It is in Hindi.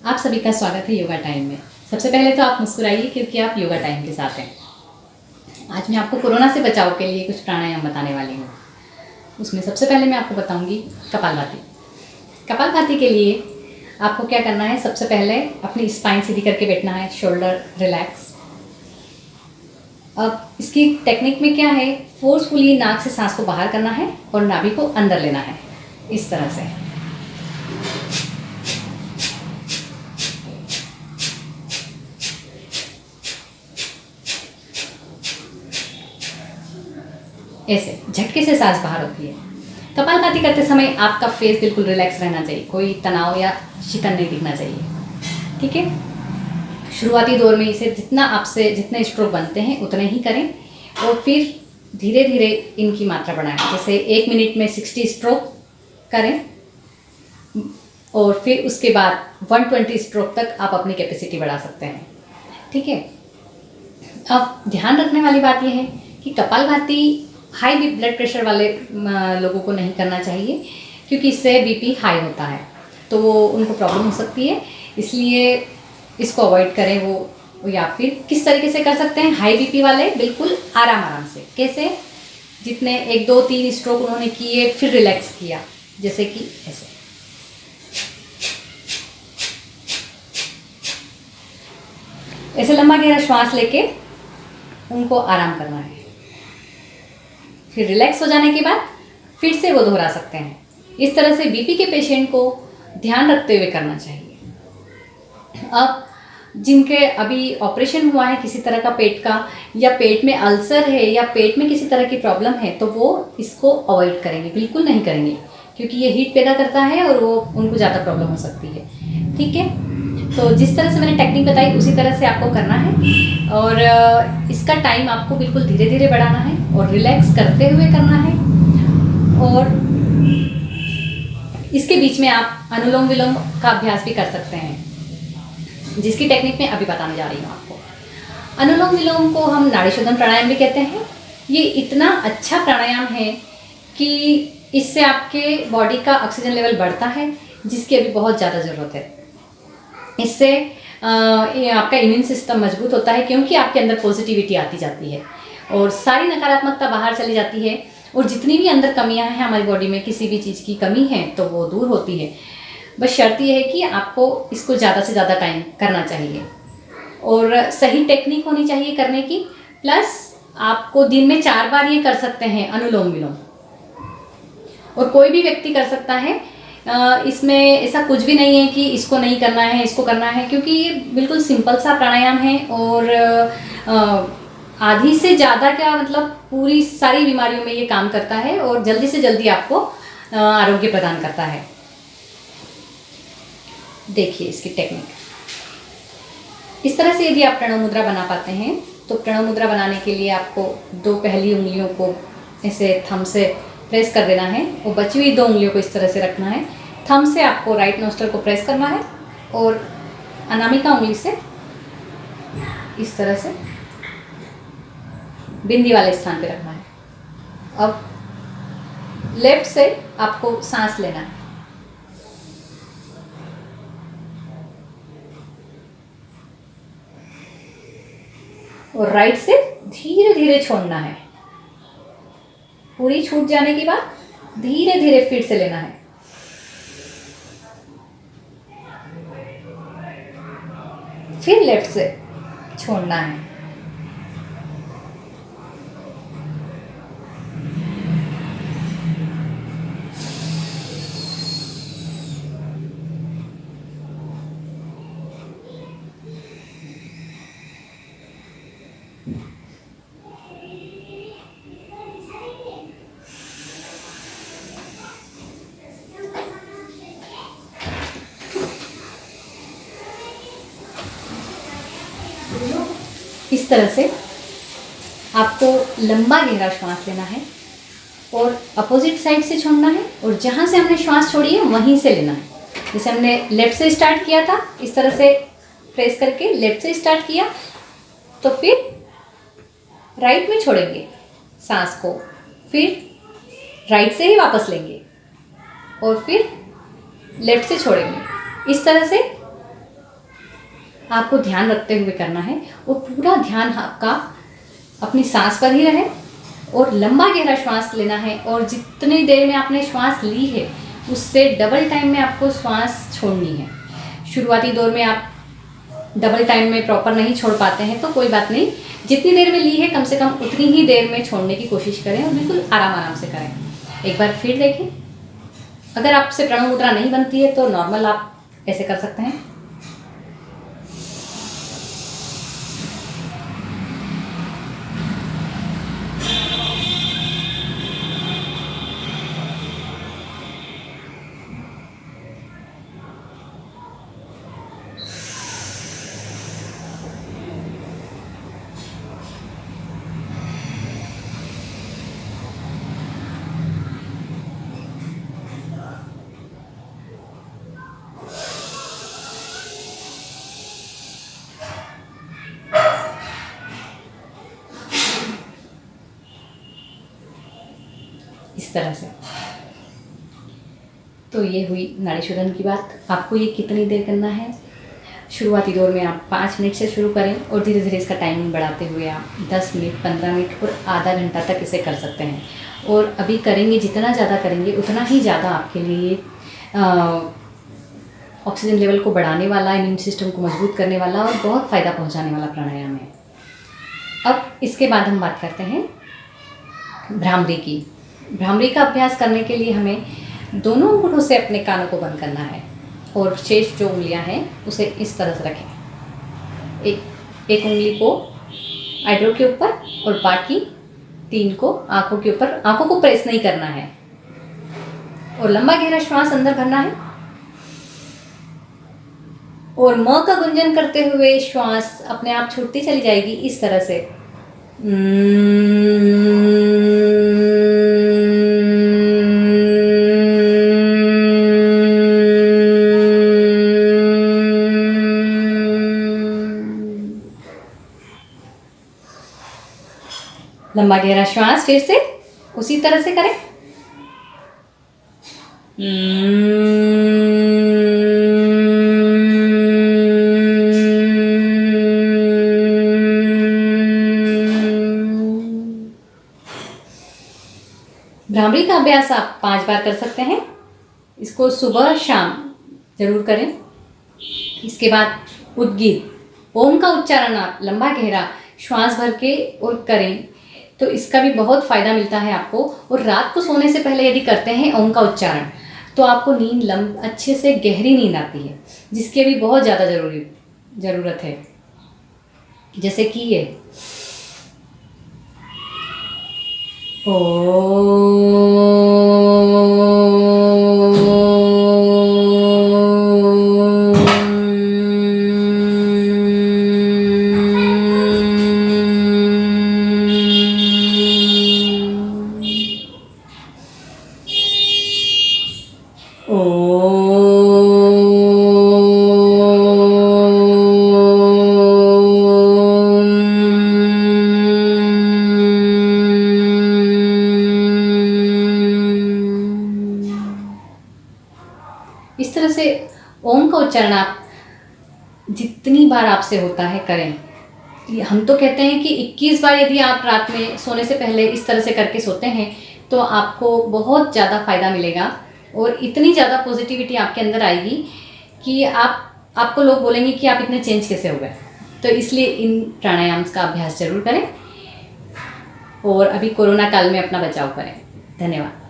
आप सभी का स्वागत है योगा टाइम में। सबसे पहले तो आप मुस्कुराइए क्योंकि आप योगा टाइम के साथ हैं। आज मैं आपको कोरोना से बचाव के लिए कुछ प्राणायाम बताने वाली हूँ। उसमें सबसे पहले मैं आपको बताऊँगी कपालभाति। कपालभाति के लिए आपको क्या करना है, सबसे पहले अपनी स्पाइन सीधी करके बैठना है, शोल्डर रिलैक्स। अब इसकी टेक्निक में क्या है, फोर्सफुली नाक से सांस को बाहर करना है और नाभि को अंदर लेना है, इस तरह से। ऐसे झटके से सांस बाहर होती है। कपालभाति करते समय आपका फेस बिल्कुल रिलैक्स रहना चाहिए, कोई तनाव या शिकन नहीं दिखना चाहिए, ठीक है। शुरुआती दौर में इसे जितने स्ट्रोक बनते हैं उतने ही करें और फिर धीरे धीरे इनकी मात्रा बढ़ाएं। जैसे 1 मिनट में 60 स्ट्रोक करें और फिर उसके बाद 120 स्ट्रोक तक आप अपनी कैपेसिटी बढ़ा सकते हैं, ठीक है। अब ध्यान रखने वाली बात यह है कि कपालभाति हाई ब्लड प्रेशर वाले लोगों को नहीं करना चाहिए, क्योंकि इससे बीपी हाई होता है तो वो उनको प्रॉब्लम हो सकती है, इसलिए इसको अवॉइड करें। वो या फिर किस तरीके से कर सकते हैं, हाई बीपी वाले बिल्कुल आराम से। कैसे? जितने 1 2 3 स्ट्रोक उन्होंने किए फिर रिलैक्स किया, जैसे कि ऐसे। ऐसे लंबा गहरा श्वास लेके उनको आराम करना है, फिर रिलैक्स हो जाने के बाद फिर से वो दोहरा सकते हैं। इस तरह से बीपी के पेशेंट को ध्यान रखते हुए करना चाहिए। अब जिनके अभी ऑपरेशन हुआ है किसी तरह का पेट का, या पेट में अल्सर है, या पेट में किसी तरह की प्रॉब्लम है, तो वो इसको अवॉइड करेंगे, बिल्कुल नहीं करेंगे, क्योंकि ये हीट पैदा करता है और वो उनको ज़्यादा प्रॉब्लम हो सकती है, ठीक है। तो जिस तरह से मैंने टेक्निक बताई उसी तरह से आपको करना है और इसका टाइम आपको बिल्कुल धीरे धीरे बढ़ाना है और रिलैक्स करते हुए करना है। और इसके बीच में आप अनुलोम विलोम का अभ्यास भी कर सकते हैं, जिसकी टेक्निक मैं अभी बताने जा रही हूँ आपको। अनुलोम विलोम को हम नाड़ी शोधन प्राणायाम भी कहते हैं। ये इतना अच्छा प्राणायाम है कि इससे आपके बॉडी का ऑक्सीजन लेवल बढ़ता है, जिसकी अभी बहुत ज़्यादा ज़रूरत है। इससे आपका इम्यून सिस्टम मजबूत होता है, क्योंकि आपके अंदर पॉजिटिविटी आती जाती है और सारी नकारात्मकता बाहर चली जाती है, और जितनी भी अंदर कमियां हैं हमारी बॉडी में, किसी भी चीज़ की कमी है तो वो दूर होती है। बस शर्त यह है कि आपको इसको ज़्यादा से ज़्यादा टाइम करना चाहिए और सही टेक्निक होनी चाहिए करने की। प्लस आपको दिन में 4 बार ये कर सकते हैं अनुलोम विलोम, और कोई भी व्यक्ति कर सकता है। इसमें ऐसा कुछ भी नहीं है कि इसको नहीं करना है, इसको करना है, क्योंकि ये बिल्कुल सिंपल सा प्राणायाम है और आधी से ज़्यादा क्या मतलब पूरी सारी बीमारियों में ये काम करता है और जल्दी से जल्दी आपको आरोग्य प्रदान करता है। देखिए इसकी टेक्निक इस तरह से। यदि आप प्रणव मुद्रा बना पाते हैं तो प्रणव मुद्रा बनाने के लिए आपको 2 पहली उंगलियों को ऐसे थंब से प्रेस कर देना है और बची हुई 2 उंगलियों को इस तरह से रखना है। थंब से आपको राइट नोस्ट्रल को प्रेस करना है और अनामिका उंगली से इस तरह से बिंदी वाले स्थान पे रखना है। अब लेफ्ट से आपको सांस लेना है और राइट से धीरे धीरे छोड़ना है। पूरी छूट जाने के बाद धीरे धीरे फिर से लेना है। फिर लेफ्ट से छोड़ना है। इस तरह से आपको लंबा गहरा श्वास लेना है और अपोजिट साइड से छोड़ना है, और जहाँ से हमने श्वास छोड़ी है वहीं से लेना है। जैसे हमने लेफ्ट से स्टार्ट किया था, इस तरह से प्रेस करके लेफ्ट से स्टार्ट किया, तो फिर राइट में छोड़ेंगे सांस को, फिर राइट से ही वापस लेंगे और फिर लेफ्ट से छोड़ेंगे। इस तरह से आपको ध्यान रखते हुए करना है और पूरा ध्यान आपका अपनी सांस पर ही रहे और लंबा गहरा श्वास लेना है। और जितनी देर में आपने श्वास ली है उससे डबल टाइम में आपको श्वास छोड़नी है। शुरुआती दौर में आप डबल टाइम में प्रॉपर नहीं छोड़ पाते हैं तो कोई बात नहीं, जितनी देर में ली है कम से कम उतनी ही देर में छोड़ने की कोशिश करें और बिल्कुल आराम आराम से करें। एक बार फिर देखें। अगर आपसे प्रणव मुद्रा नहीं बनती है तो नॉर्मल आप ऐसे कर सकते हैं। इस तरह से। तो ये हुई नाड़ी शोधन की बात। आपको ये कितनी देर करना है? शुरुआती दौर में आप 5 मिनट से शुरू करें और धीरे धीरे इसका टाइमिंग बढ़ाते हुए आप 10 मिनट, 15 मिनट और आधा घंटा तक इसे कर सकते हैं। और अभी करेंगे, जितना ज़्यादा करेंगे उतना ही ज़्यादा आपके लिए ऑक्सीजन लेवल को बढ़ाने वाला, इम्यून सिस्टम को मजबूत करने वाला और बहुत फ़ायदा पहुंचाने वाला प्राणायाम है। अब इसके बाद हम बात करते हैं भ्रामरी की। भ्रामरी का अभ्यास करने के लिए हमें दोनों अंगूठों से अपने कानों को बंद करना है और शेष जो उंगलियां हैं उसे इस तरह से रखें। एक उंगली को आईब्रो के ऊपर और बाकी 3 को आंखों के ऊपर। आंखों को प्रेस नहीं करना है और लंबा गहरा श्वास अंदर भरना है और म का गुंजन करते हुए श्वास अपने आप छूटती चली जाएगी इस तरह से। लंबा गहरा श्वास फिर से उसी तरह से करें। भ्रामरी का अभ्यास आप 5 बार कर सकते हैं। इसको सुबह शाम जरूर करें। इसके बाद उद्गीत ओम का उच्चारण आप लंबा गहरा श्वास भर के और करें तो इसका भी बहुत फ़ायदा मिलता है आपको। और रात को सोने से पहले यदि करते हैं ओम का उच्चारण तो आपको नींद अच्छे से गहरी नींद आती है, जिसकी भी बहुत ज़्यादा ज़रूरत है। जैसे कि ये इस तरह से ओम का उच्चारण आप जितनी बार आपसे होता है करें। हम तो कहते हैं कि 21 बार यदि आप रात में सोने से पहले इस तरह से करके सोते हैं तो आपको बहुत ज़्यादा फ़ायदा मिलेगा और इतनी ज़्यादा पॉजिटिविटी आपके अंदर आएगी कि आपको लोग बोलेंगे कि आप इतने चेंज कैसे हो गए। तो इसलिए इन प्राणायाम का अभ्यास ज़रूर करें और अभी कोरोना काल में अपना बचाव करें। धन्यवाद।